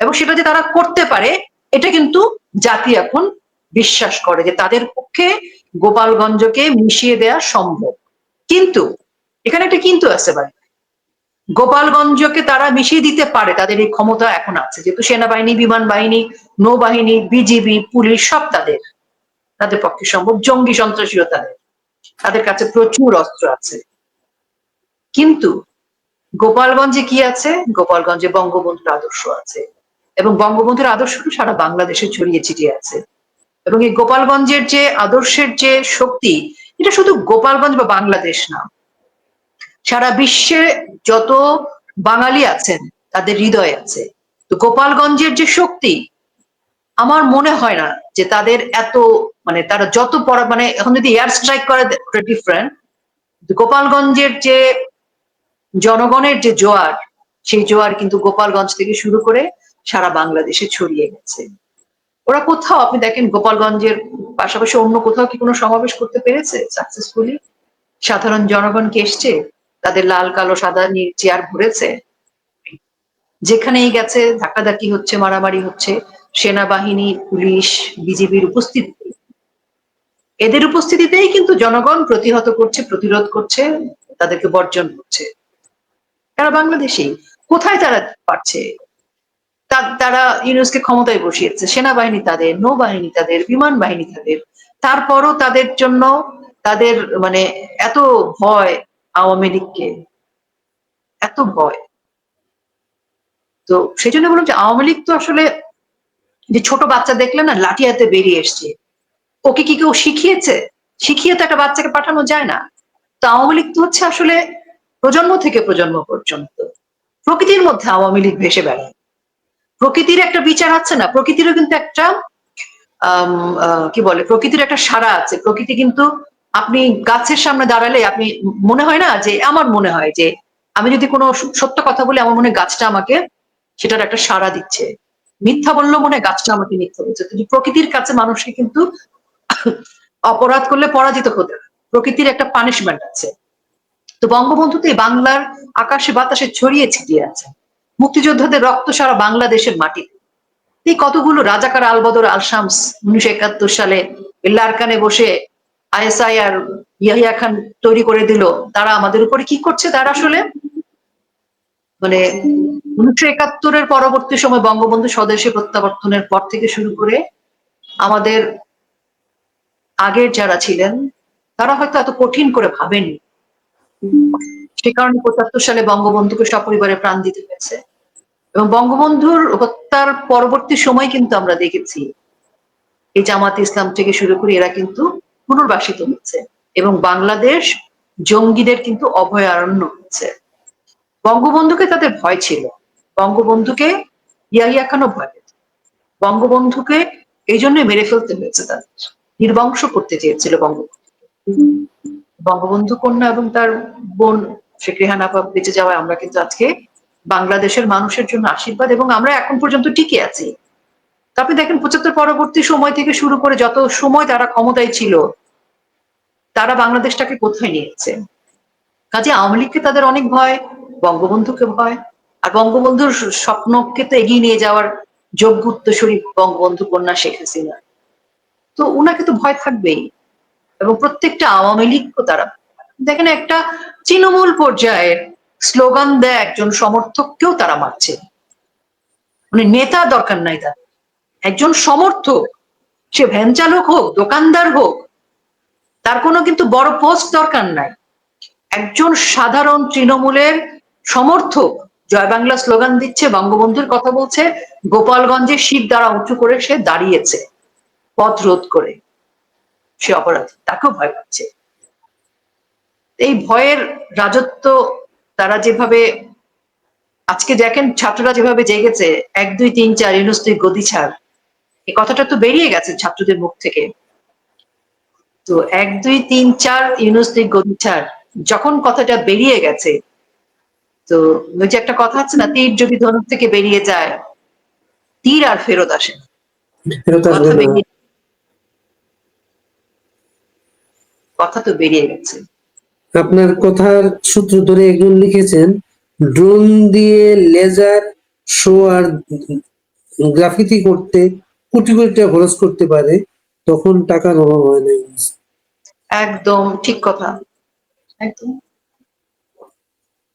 এবং সেটা যে তারা করতে পারে, এটা কিন্তু জাতি এখন বিশ্বাস করে যে তাদের পক্ষে গোপালগঞ্জকে মিশিয়ে দেওয়া সম্ভব। কিন্তু এখানে একটা কিন্তু আছে ভাই, গোপালগঞ্জকে তারা মিশিয়ে দিতে পারে, তাদের এই ক্ষমতা এখন আছে, যেহেতু সেনাবাহিনী, বিমান বাহিনী, নৌবাহিনী, বিজিবি, পুলিশ সব তাদের তাদের পক্ষে সম্ভব। জঙ্গি সন্ত্রাসীও তাদের, তাদের কাছে প্রচুর অস্ত্র আছে। কিন্তু গোপালগঞ্জে কি আছে? গোপালগঞ্জে বঙ্গবন্ধুর আদর্শ আছে, এবং বঙ্গবন্ধুর আদর্শটা সারা বাংলাদেশে ছড়িয়ে ছিটিয়ে আছে। এবং এই গোপালগঞ্জের যে আদর্শের যে শক্তি, এটা শুধু গোপালগঞ্জ বা বাংলাদেশ না, সারা বিশ্বে যত বাঙালি আছেন তাদের হৃদয় আছে। তো গোপালগঞ্জের যে শক্তি, আমার মনে হয় না যে তাদের এত, মানে তারা যত মানে এখন যদি এয়ার স্ট্রাইক করে ওটা ডিফারেন্ট, গোপালগঞ্জের যে জনগণের যে জোয়ার, সেই জোয়ার কিন্তু গোপালগঞ্জ থেকে শুরু করে সারা বাংলাদেশে ছড়িয়ে গেছে। ওরা কোথাও, আপনি দেখেন গোপালগঞ্জের পাশাপাশি অন্য কোথাও কি কোনো সমাবেশ করতে পেরেছে সাকসেসফুলি? সাধারণ জনগণকে এসছে, তাদের লাল কালো সাদা চেয়ার ভরেছে, যেখানেই গেছে ধাক্কাধাক্কি হচ্ছে, মারামারি হচ্ছে, সেনাবাহিনী, পুলিশ, বিজিবির উপস্থিতি, এদের উপস্থিতিতেই কিন্তু জনগণ প্রতিহত করছে, প্রতিরোধ করছে, তাদেরকে বর্জন করছে। তারা বাংলাদেশী, কোথায় তারা পারছে? তারা ইউনূসকে ক্ষমতায় বসিয়েছে, সেনাবাহিনী তাদের, নৌবাহিনী তাদের, বিমান বাহিনী তাদের, তারপরও তাদের জন্য তাদের মানে এত ভয় আওয়ামী লীগকে, এত ভয়। তো সেই জন্য বললাম যে আওয়ামী লীগ তো আসলে, যে ছোট বাচ্চা দেখলে না লাঠি হাতে বেরিয়ে এসছে, ওকে কি কেউ শিখিয়েছে? শিখিয়ে তো একটা বাচ্চাকে পাঠানো যায় না। তো আওয়ামী লীগ তো হচ্ছে আসলে প্রজন্ম থেকে প্রজন্ম পর্যন্ত প্রকৃতির মধ্যে আওয়ামী লীগ ভেসে বেড়ায়। প্রকৃতির একটা বিচার আছে না, প্রকৃতিরও কিন্তু একটা কি বলে, প্রকৃতির একটা সাড়া আছে। প্রকৃতি কিন্তু, আপনি গাছের সামনে দাঁড়ালে আপনি, মনে হয় না যে, আমার মনে হয় যে আমি যদি কোনো সত্য কথা বলি, আমার মনে হয় গাছটা আমাকে সেটার একটা সাড়া দিচ্ছে। মিথ্যা বললেও মনে হয় গাছটা আমাকে মিথ্যা বলছে। কিন্তু প্রকৃতির কাছে মানুষকে কিন্তু অপরাধ করলে পরাজিত হতে হয়, প্রকৃতির একটা পানিশমেন্ট আছে। তো বঙ্গবন্ধুতে বাংলার আকাশে বাতাসে ছড়িয়ে ছিটিয়ে আছে, মুক্তিযোদ্ধাদের রক্ত সারা বাংলাদেশের মাটিতে। এই কতগুলো রাজাকার, আলবদর, আল শামস 1971 সালে লারকানে বসে আইএসআই আর ইয়াহিয়া খান তৈরি করে দিল, তারা আমাদের উপরে কি করছে? তারা আসলে মানে 1971-এর পরবর্তী সময় বঙ্গবন্ধু স্বদেশে প্রত্যাবর্তনের পর থেকে শুরু করে আমাদের আগের যারা ছিলেন তারা হয়তো এত কঠিন করে ভাবেনি। সে কারণে 75 সালে বঙ্গবন্ধুকে সপরিবারে প্রাণ দিতে হয়েছে। এবং বঙ্গবন্ধুর হত্যার পরবর্তী সময় কিন্তু আমরা দেখেছি এই জামাত ইসলাম থেকে শুরু করে এরা কিন্তু পুনর্বাসিত হচ্ছে এবং বাংলাদেশ জঙ্গিদের কিন্তু অভয়ারণ্য হচ্ছে। বঙ্গবন্ধুকে তাদের ভয় ছিল, বঙ্গবন্ধুকে ইয়াহিয়া খানও ভয় পেত, বঙ্গবন্ধুকে এই জন্য মেরে ফেলতে হয়েছে, তাদের নির্বংশ করতে চেয়েছিল বঙ্গবন্ধু। বঙ্গবন্ধু কন্যা এবং তার বোন শেখ রেহানা আপা বেঁচে যাওয়ায় আমরা কিন্তু আজকে বাংলাদেশের মানুষের জন্য আশীর্বাদ, এবং আমরা এখন পর্যন্ত টিকে আছি। তো আপনি দেখেন 75 পরবর্তী সময় থেকে শুরু করে যত সময় তারা ক্ষমতায় ছিল, তারা বাংলাদেশটাকে কোথায় নিয়েছে? কাজে আওয়ামী লীগকে তাদের অনেক ভয়, বঙ্গবন্ধুকে ভয়, আর বঙ্গবন্ধুর স্বপ্নকে তো এগিয়ে নিয়ে যাওয়ার যোগ্য উত্তরসূরি বঙ্গবন্ধু কন্যা শেখ হাসিনা। তো উনাকে তো ভয় থাকবেই, এবং প্রত্যেকটা আওয়ামী লীগকে তারা দেখেন একটা তৃণমূল পর্যায়ের স্লোগান দেয় একজন সমর্থককেও তারা মারছে। মানে নেতা দরকার নাই তাদের, একজন সমর্থক, সে ভ্যান চালক হোক, দোকানদার হোক, তার কোনো কিন্তু বড় পোস্ট দরকার নাই। একজন সাধারণ তৃণমূলের সমর্থক জয় বাংলা স্লোগান দিচ্ছে, বঙ্গবন্ধুর কথা বলছে, গোপালগঞ্জে শির দ্বারা উঁচু করে সে দাঁড়িয়েছে পথ রোধ করে, সে অপরাধী, তাকেও ভয় পাচ্ছে। এই ভয়ের রাজত্ব তারা যেভাবে আজকে দেখেন, ছাত্ররা যেভাবে জেগেছে, 1 2 3 4 ইউনূস তুই গদি ছাড়, এই কথাটা তো বেরিয়ে গেছে ছাত্রদের মুখ থেকে। তো 1 2 3 4 ইউনূস তুই গদি ছাড় যখন কথাটা বেরিয়ে গেছে, তো ওই যে একটা কথা আছে না, তীর যদি ধনুক থেকে বেরিয়ে যায়, তীর আর ফেরত আসে না। ফেরত আসবে কথা না। বেরিয়ে, কথা তো বেরিয়ে গেছে। আপনার কথার সূত্র ধরে একজন লিখেছেন, ড্রোন দিয়ে লেজার শো আর গ্রাফিতি করতে কোটি কোটি টাকা খরচ করতে পারে, তখন টাকার অভাব হয় না। একদম ঠিক কথা, একদম।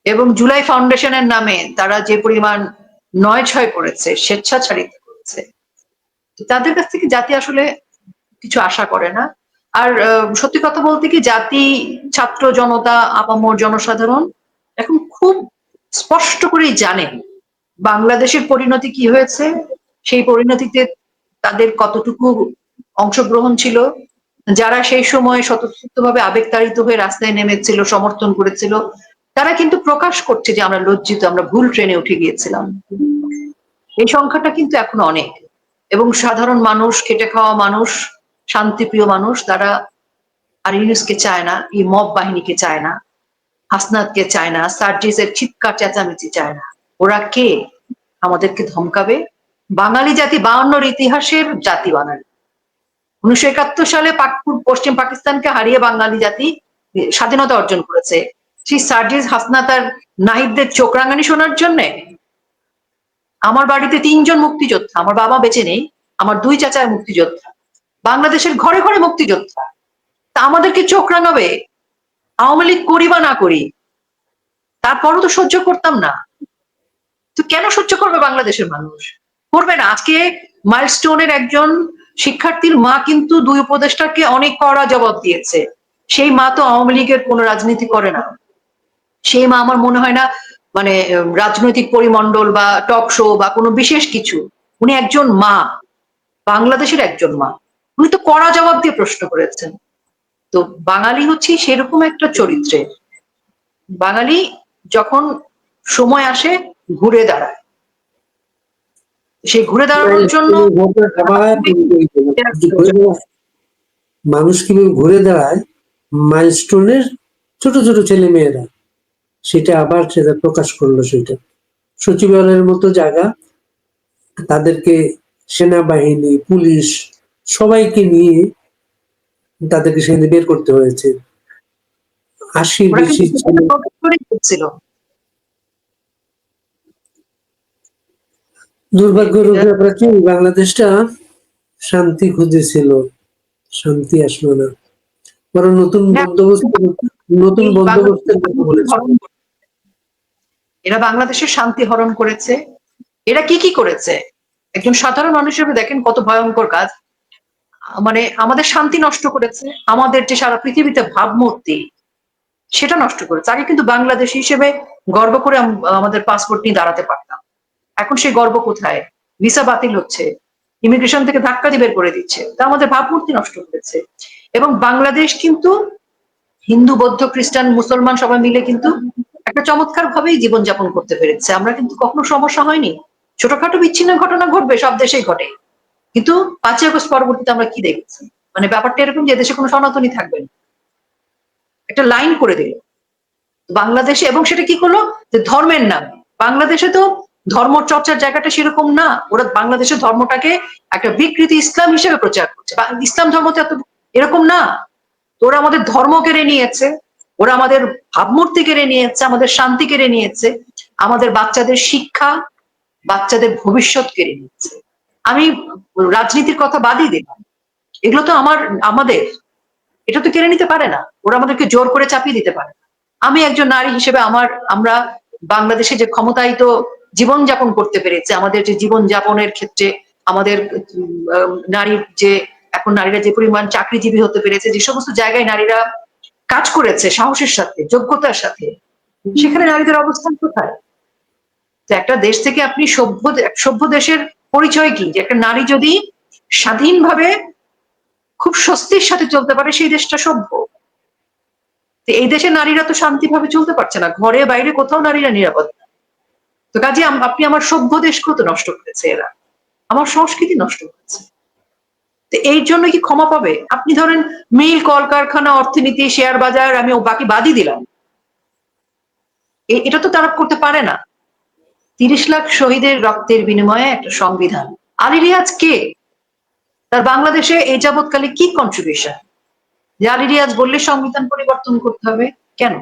এবং জুলাই ফাউন্ডেশনের নামে তারা যে পরিমাণ নয় ছয় করেছে, স্বেচ্ছাচারিত করেছে, তাদের কাছ থেকে জাতি আসলে কিছু আশা করে না। আর সত্যি কথা বলতে কি, জাতি, ছাত্র জনতা, আপামর জনসাধারণ এখন খুব স্পষ্ট করেই জানেন বাংলাদেশের পরিণতি কি হয়েছে, সেই পরিণতিতে তাদের কতটুকু অংশগ্রহণ ছিল। যারা সেই সময় স্বতঃস্ফূর্তভাবে আবেগতাড়িত হয়ে রাস্তায় নেমেছিল, সমর্থন করেছিল, তারা কিন্তু প্রকাশ করছে যে আমরা লজ্জিত, আমরা ভুল ট্রেনে উঠে গিয়েছিলাম। এই সংখ্যাটা কিন্তু এখন অনেক, এবং সাধারণ মানুষ, খেটে খাওয়া মানুষ, শান্তিপ্রিয় মানুষ, তারা আর ইউনূসকে চায় না, এই মব বাহিনীকে চায় না, হাসনাতকে চায় না, সার্জিসের চিৎকার চেঁচামেচি চায় না। ওরা কে? আমাদেরকে ধমকাবে। বাঙালি জাতি 52-র ইতিহাসের জাতি বাঙালি। 1971 সালে পশ্চিম পাকিস্তানকে হারিয়ে বাঙালি জাতি স্বাধীনতা অর্জন করেছে। সেই সার্জিস, হাসনাত আর নাহিদদের চোখ রাঙানি শোনার জন্যে? আমার বাড়িতে 3 জন মুক্তিযোদ্ধা, আমার বাবা বেঁচে নেই, আমার 2 চাচা মুক্তিযোদ্ধা, বাংলাদেশের ঘরে ঘরে মুক্তিযোদ্ধা, তা আমাদেরকে চোখ রাঙাবে? আওয়ামী লীগ করি বা না করি, তারপরও তো সহ্য করতাম না। তো কেন সহ্য করবে বাংলাদেশের মানুষ? করবে না। আজকে মাইলস্টোনের একজন শিক্ষার্থীর মা কিন্তু 2 উপদেষ্টাকে অনেক কড়া জবাব দিয়েছে। সেই মা তো আওয়ামী লীগের কোনো রাজনীতি করে না। সেই মা আমার মনে হয় না মানে রাজনৈতিক পরিমণ্ডল বা টক শো বা কোনো বিশেষ কিছু, উনি একজন মা, বাংলাদেশের একজন মা, উনি তো কড়া জবাব দিয়ে প্রশ্ন করেছেন। তো বাঙালি হচ্ছে সেরকম একটা চরিত্রে, বাঙালি যখন সময় আসে ঘুরে দাঁড়ায়, সেই ঘুরে দাঁড়ানোর জন্য আবার মানুষ কিভাবে ঘুরে দাঁড়ায়, মাইলস্টোনের ছোট ছোট ছেলে মেয়েরা সেটা আবার সেটা প্রকাশ করলো। সেটা সচিবালয়ের মতো জায়গা, তাদেরকে সেনাবাহিনী, পুলিশ সবাইকে নিয়ে তাদেরকে সেখানে বের করতে হয়েছে। 80 ওরা বেশি কিন্তু ছেলে। ছিল। দুর্ভাগ্যের রূপে আমরা কি, বাংলাদেশটা শান্তি খুঁজেছিল, শান্তি আসলো না, বরং হ্যাঁ, নতুন এই বন্দোবস্তের কথা বাংলাদেশের বলেছে। এরা বাংলাদেশের শান্তি হরণ করেছে। এরা কি করেছে? একজন সাধারণ মানুষ হিসেবে দেখেন কত ভয়ঙ্কর কাজ। মানে আমাদের শান্তি নষ্ট করেছে, আমাদের যে সারা পৃথিবীতে ভাবমূর্তি সেটা নষ্ট করেছে। আগে কিন্তু বাংলাদেশী হিসেবে গর্ব করে আমাদের পাসপোর্ট নিয়ে দাঁড়াতে পারতাম। এখন সেই গর্ব কোথায়? ভিসা বাতিল হচ্ছে, ইমিগ্রেশন থেকে ধাক্কা দিয়ে বের করে দিচ্ছে। তা আমাদের ভাবমূর্তি নষ্ট করেছে। এবং বাংলাদেশ কিন্তু হিন্দু, বৌদ্ধ, খ্রিস্টান, মুসলমান সবাই মিলে কিন্তু একটা চমৎকার ভাবেই জীবনযাপন করতে পেরেছে। আমরা কিন্তু কখনো সমস্যা হয়নি। ছোটখাটো বিচ্ছিন্ন ঘটনা ঘটবে, সব দেশেই ঘটে। কিন্তু 5ই আগস্ট পরবর্তীতে আমরা কি দেখেছি? মানে ব্যাপারটা এরকম যে দেশে কোনো সনাতনী থাকবে না, একটা লাইন করে দিল বাংলাদেশে। এবং সেটা কি করলো? যে ধর্মের নামে। বাংলাদেশে তো ধর্ম চর্চার জায়গাটা সেরকম না। ওরা বাংলাদেশের ধর্মটাকে একটা বিকৃতি ইসলাম হিসেবে প্রচার করছে। ইসলাম ধর্ম তো এত এরকম না। তো ওরা আমাদের ধর্ম কেড়ে নিয়েছে, ওরা আমাদের ভাবমূর্তি কেড়ে নিয়েছে, আমাদের শান্তি কেড়ে নিয়েছে, আমাদের বাচ্চাদের শিক্ষা, বাচ্চাদের ভবিষ্যৎ কেড়ে নিয়েছে। আমি রাজনীতির কথা বাদই দিলাম, এগুলো তো আমাদের, এটা তো কেড়ে নিতে পারে না। ওরা আমাদেরকে জোর করে চাপিয়ে দিতে পারে না। আমি একজন নারী হিসেবে আমরা বাংলাদেশে যে ক্ষমতায়িত জীবনযাপন করতে পেরেছে, আমাদের যে জীবনযাপনের ক্ষেত্রে আমাদের নারীর যে এখন নারীরা যে পরিমাণ চাকরিজীবী হতে পেরেছে, যে সমস্ত জায়গায় নারীরা কাজ করেছে সাহসের সাথে, যোগ্যতার সাথে, সেখানে নারীদের অবস্থান কোথায়? তো একটা দেশ থেকে আপনি সভ্য দেশের পরিচয় কি? যে একটা নারী যদি স্বাধীনভাবে খুব স্বস্তির সাথে চলতে পারে, সেই দেশটা সভ্য। তো এই দেশে নারীরা তো শান্তিভাবে চলতে পারছে না, ঘরে বাইরে কোথাও নারীরা নিরাপদ না। তো কাজে আপনি আমার সভ্য দেশকেও তো নষ্ট করেছে এরা, আমার সংস্কৃতি নষ্ট করেছে। তো এই জন্য কি ক্ষমা পাবে? আপনি ধরেন মিল, কলকারখানা, অর্থনীতি, শেয়ার বাজার, আমি বাকি বাদই দিলাম, এটা তো তারা করতে পারে না। 30 লাখ শহীদের রক্তের বিনিময়ে একটা সংবিধান। আলী রিয়াজ কে? তার বাংলাদেশে এই যাবৎকালে কি কন্ট্রিবিউশন? যে আলী রিয়াজ বললে সংবিধান পরিবর্তন করতে হবে? কেন?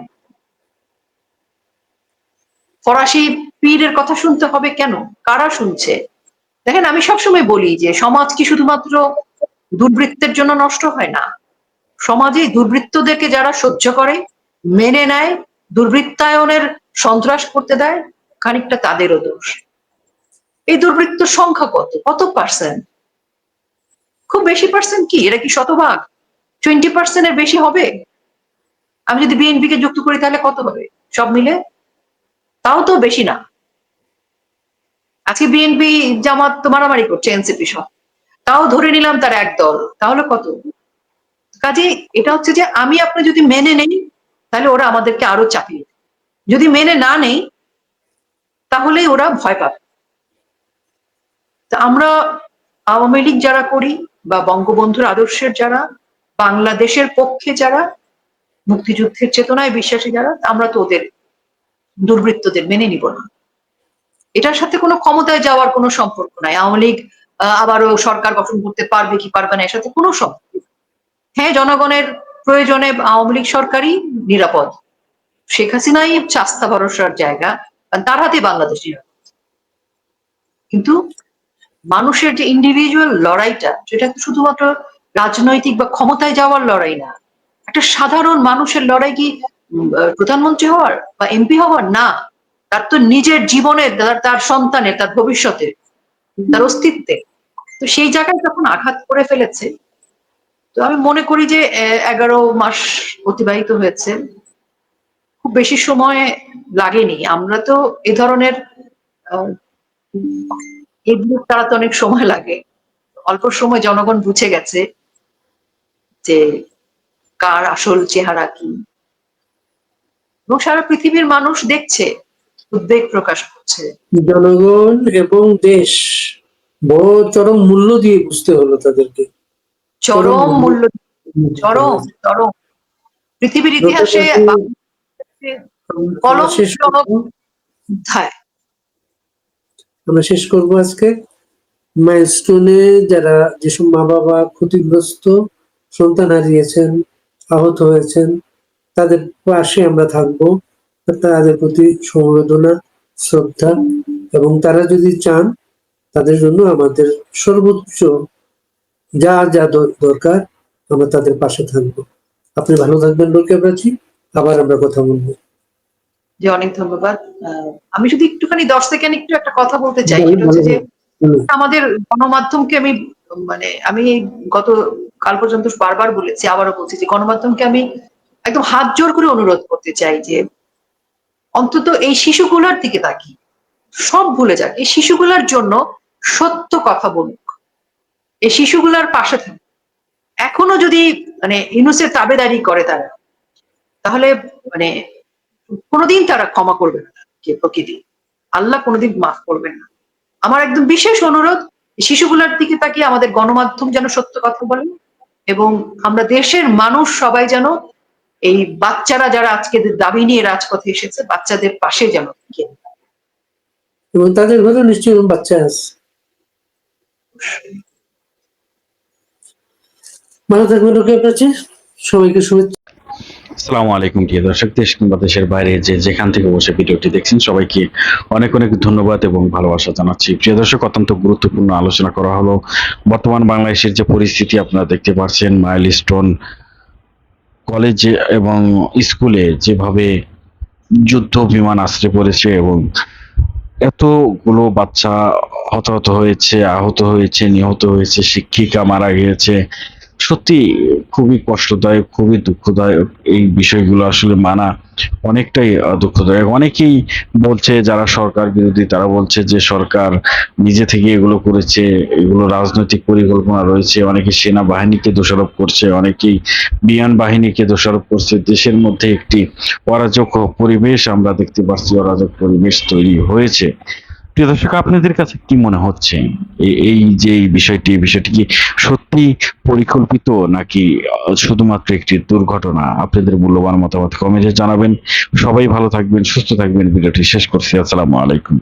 ফরাসি পীরের কথা শুনতে হবে কেন? কারা শুনছে? দেখেন, আমি সবসময় বলি যে সমাজ কি শুধুমাত্র দুর্বৃত্তের জন্য নষ্ট হয় না। সমাজে দুর্বৃত্তদেরকে যারা সহ্য করে, মেনে নেয়, দুর্বৃত্তায়নের সন্ত্রাস করতে দেয়, খানিকটা তাদেরও দোষ। এই দুর্বৃত্ত সংখ্যা কত পার্সেন্ট? খুব বেশি পার্সেন্ট কি? এরা কি শতভাগ? 20% এর বেশি হবে? আমি যদি বিএনপি কে যুক্ত করি তাহলে কত হবে সব মিলে? তাও তো বেশি না। আজকে বিএনপি জামাত তো মারামারি করছে, এনসিপি সহ, তাও ধরে নিলাম তার এক দল, তাহলে কত? কাজে এটা হচ্ছে যে আমি আপনি যদি মেনে নেই, তাহলে ওরা আমাদেরকে আরো চাপিয়ে দেবে। যদি মেনে না নেই, তাহলে ওরা ভয় পাবে। তা আমরা আওয়ামী লীগ যারা করি, বা বঙ্গবন্ধুর আদর্শের যারা, বাংলাদেশের পক্ষে যারা, মুক্তিযুদ্ধের চেতনায় বিশ্বাসী যারা, আমরা তো ওদের দুর্বৃত্তদের মেনে নিব না। এটার সাথে কোনো ক্ষমতায় যাওয়ার কোনো সম্পর্ক নাই। আওয়ামী লীগ আবারও সরকার গঠন করতে পারবে কি পারবে না, এর সাথে কোনো সম্পর্ক। হ্যাঁ, জনগণের প্রয়োজনে আওয়ামী লীগ সরকারই নিরাপদ। শেখ হাসিনাই আস্থা ভরসার জায়গা, কারণ তার হাতে বাংলাদেশ নিরাপদ। কিন্তু মানুষের যে ইন্ডিভিজুয়াল লড়াইটা, সেটা তো শুধুমাত্র রাজনৈতিক বা ক্ষমতায় যাওয়ার লড়াই না। একটা সাধারণ মানুষের লড়াই কি প্রধানমন্ত্রী হওয়ার বা এমপি হওয়ার না। তার তো নিজের জীবনের, তার সন্তানের, তার ভবিষ্যতের, তার অস্তিত্বে। তো সেই জায়গায় যখন আঘাত করে ফেলেছে, তো আমি মনে করি যে 11 মাস অতিবাহিত হয়েছে, খুব বেশি সময় লাগেনি। আমরা তো এ ধরনের এগুলো তাড়াতে অনেক সময় লাগে। অল্প সময় জনগণ বুঝে গেছে যে কার আসল চেহারা কি, এবং সারা পৃথিবীর মানুষ দেখছে, উদ্বেগ প্রকাশ করছে। জনগণ এবং দেশ বড় চরম মূল্য দিয়ে বুঝতে হলো তাদেরকে। চরম মূল্য, চরম পৃথিবীর ইতিহাসে আমরা শেষ কলঙ্কজনক করবো। অধ্যায়। আমরা শেষ করবো আজকে। মাইলস্টোনে যারা, যেসব মা বাবা ক্ষতিগ্রস্ত, সন্তান হারিয়েছেন, আহত হয়েছেন, তাদের পাশে আমরা থাকবো। তাদের প্রতি সমবেদনা, শ্রদ্ধা, এবং তারা যদি চান, তাদের জন্য আমাদের সর্বোচ্চ যা যা দরকার আমরা তাদের পাশে থাকবো। আপনি ভালো থাকবেন রোকেয়া প্রাচী, আবার আমরা কথা বলবো। যে অনেক ধন্যবাদ। আমি যদি একটুখানি 10 সেকেন্ড একটু একটা কথা বলতে চাই, ভালো সেটা হচ্ছে যে ভালো আমাদের গণমাধ্যমকে আমি গত কাল পর্যন্ত বারবার বলেছি, আবারও বলছি যে গণমাধ্যমকে আমি একদম হাত জোর করে অনুরোধ করতে চাই যে অন্তত এই শিশুগুলোর দিকে তাকিয়ে সব ভুলে যাক, এই শিশুগুলোর জন্য সত্য কথা বলুক, এই শিশুগুলোর পাশে থাকুক। এখনো যদি ইউনূসের তাবেদারি করে তারা, তাহলে মানে কোনোদিন তারা ক্ষমা করবে না, যে প্রকৃতি আল্লাহ কোনোদিন মাফ করবেন না। আমার একদম বিশেষ অনুরোধ, শিশুগুলোর দিকে তাকিয়ে আমাদের গণমাধ্যম যেন সত্য কথা বলেন, এবং আমরা দেশের মানুষ সবাই যেন এই বাচ্চারা যারা আজকে দাবি নিয়ে রাজপথে এসেছে, বাচ্চাদের পাশে যেন থেকে। এবং তাদের ঘরেও নিশ্চয়ই বাচ্চা আছে। ভালো থাকবেন রোকেয়া প্রাচী, সবাইকে শুভেচ্ছা। আসসালামু আলাইকুম প্রিয় দর্শক, দেশ কিংবা দেশের বাইরে যেখান থেকে বসে ভিডিওটি দেখছেন সবাইকে অনেক অনেক ধন্যবাদ এবং ভালোবাসা জানাচ্ছি। প্রিয় দর্শক, অত্যন্ত গুরুত্বপূর্ণ আলোচনা করা হলো বর্তমান বাংলাদেশের যে পরিস্থিতি আপনারা দেখতে পাচ্ছেন, মাইলস্টোন কলেজে এবং স্কুলে যেভাবে যুদ্ধ বিমান আশ্রে পড়েছে এবং এতগুলো বাচ্চা হতাহত হয়েছে, আহত হয়েছে, নিহত হয়েছে, শিক্ষিকা মারা গিয়েছে। সত্যি খুবই কষ্টদায়ক, খুবই দুঃখদায়ক। এই বিষয়গুলো আসলে মানা অনেকটাই দুঃখদায়ক। অনেকেই বলছে, যারা সরকার বিরোধী তারা বলছে যে সরকার নিজে থেকে এগুলো করেছে, এগুলো রাজনৈতিক পরিকল্পনা রয়েছে। অনেকে সেনাবাহিনীকে দোষারোপ করছে, অনেকেই বিমান বাহিনীকে দোষারোপ করছে। দেশের মধ্যে একটি অরাজক পরিবেশ আমরা দেখতে পাচ্ছি, অরাজক পরিবেশ তৈরি হয়েছে। প্রিয় দর্শক, আপনাদের কাছে কি মনে হচ্ছে এই যে এই বিষয়টি কি সত্যি পরিকল্পিত নাকি শুধুমাত্র একটি দুর্ঘটনা? আপনাদের মূল্যবান মতামত কমেন্টে জানাবেন। সবাই ভালো থাকবেন, সুস্থ থাকবেন। ভিডিওটি শেষ করছি। আসসালামু আলাইকুম।